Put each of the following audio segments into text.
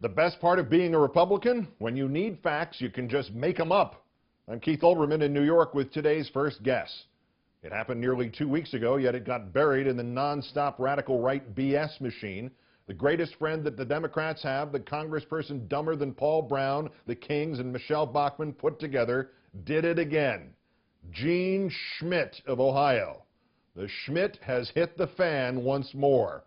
The best part of being a Republican? When you need facts, you can just make them up. I'm Keith Olbermann in New York with today's first guess. It happened nearly 2 weeks ago, yet it got buried in the nonstop radical right BS machine. The greatest friend that the Democrats have, the congressperson dumber than Paul Brown, the Kings, and Michelle Bachmann put together, did it again. Jean Schmit of Ohio. The Schmit has hit the fan once more.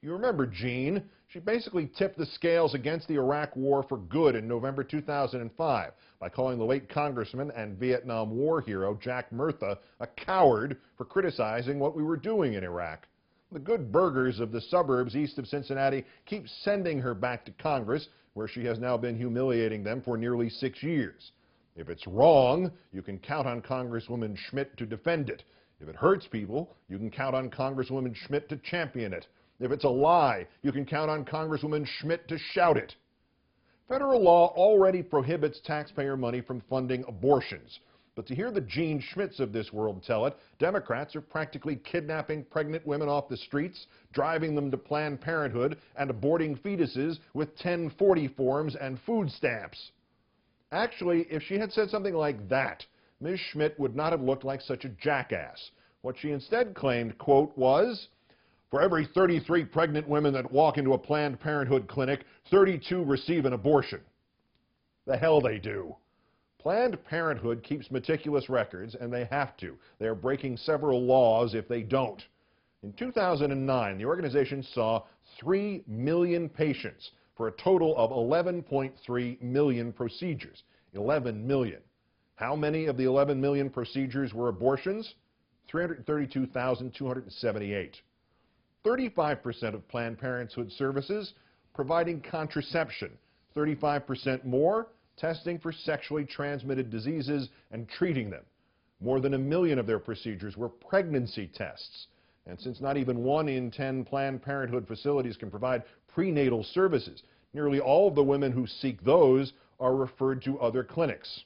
You remember Jean. She basically tipped the scales against the Iraq War for good in November 2005 by calling the late congressman and Vietnam War hero Jack Murtha a coward for criticizing what we were doing in Iraq. The good burghers of the suburbs east of Cincinnati keep sending her back to Congress, where she has now been humiliating them for nearly 6 years. If it's wrong, you can count on Congresswoman Schmit to defend it. If it hurts people, you can count on Congresswoman Schmit to champion it. If it's a lie, you can count on Congresswoman Schmit to shout it. Federal law already prohibits taxpayer money from funding abortions. But to hear the Jean Schmits of this world tell it, Democrats are practically kidnapping pregnant women off the streets, driving them to Planned Parenthood, and aborting fetuses with 1040 forms and food stamps. Actually, if she had said something like that, Ms. Schmit would not have looked like such a jackass. What she instead claimed, quote, was, "For every 33 pregnant women that walk into a Planned Parenthood clinic, 32 receive an abortion." The hell they do. Planned Parenthood keeps meticulous records, and they have to. They are breaking several laws if they don't. In 2009, the organization saw 3 million patients for a total of 11.3 million procedures. 11 million. How many of the 11 million procedures were abortions? 332,278. 35% of Planned Parenthood services providing contraception, 35% more testing for sexually transmitted diseases and treating them. More than 1 million of their procedures were pregnancy tests. And since not even 1 in 10 Planned Parenthood facilities can provide prenatal services, nearly all of the women who seek those are referred to other clinics.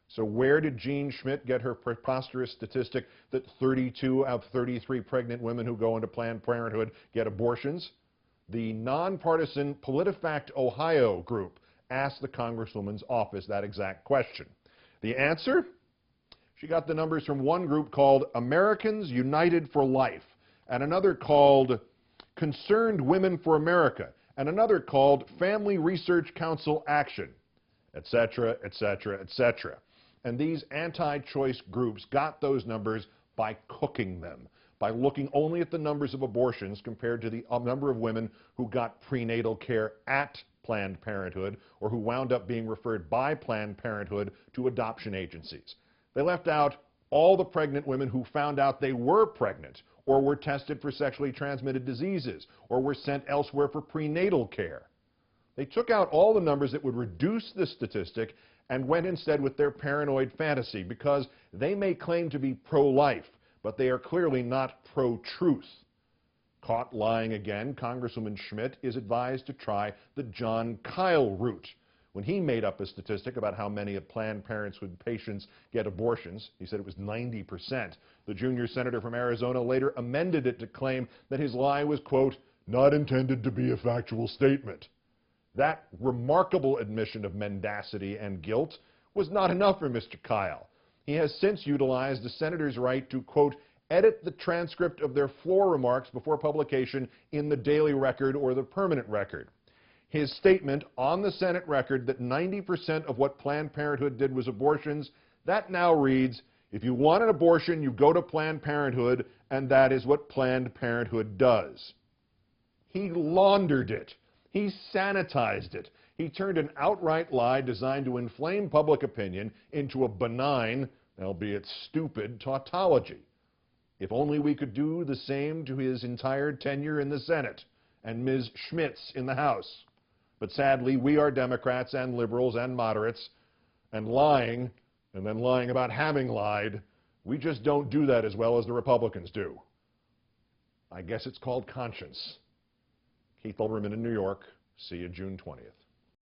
So where did Jean Schmit get her preposterous statistic that 32 out of 33 pregnant women who go into Planned Parenthood get abortions? The nonpartisan PolitiFact Ohio group asked the Congresswoman's office that exact question. The answer? She got the numbers from one group called Americans United for Life, and another called Concerned Women for America, and another called Family Research Council Action, etc., etc., etc. And these anti-choice groups got those numbers by cooking them, by looking only at the numbers of abortions compared to the number of women who got prenatal care at Planned Parenthood or who wound up being referred by Planned Parenthood to adoption agencies. They left out all the pregnant women who found out they were pregnant or were tested for sexually transmitted diseases or were sent elsewhere for prenatal care. They took out all the numbers that would reduce the statistic and went instead with their paranoid fantasy because they may claim to be pro-life, but they are clearly not pro-truth. Caught lying again, Congresswoman Schmit is advised to try the John Kyle route. When he made up a statistic about how many of Planned Parenthood patients get abortions, he said it was 90%. The junior senator from Arizona later amended it to claim that his lie was, quote, "not intended to be a factual statement." That remarkable admission of mendacity and guilt was not enough for Mr. Kyle. He has since utilized the senator's right to, quote, edit the transcript of their floor remarks before publication in the Daily Record or the Permanent Record. His statement on the Senate record that 90% of what Planned Parenthood did was abortions, that now reads, if you want an abortion, you go to Planned Parenthood, and that is what Planned Parenthood does. He laundered it. He sanitized it. He turned an outright lie designed to inflame public opinion into a benign, albeit stupid, tautology. If only we could do the same to his entire tenure in the Senate and Ms. Schmitz in the House. But sadly, we are Democrats and liberals and moderates, and lying, and then lying about having lied, we just don't do that as well as the Republicans do. I guess it's called conscience. Keith Olbermann in New York. See you June 20th.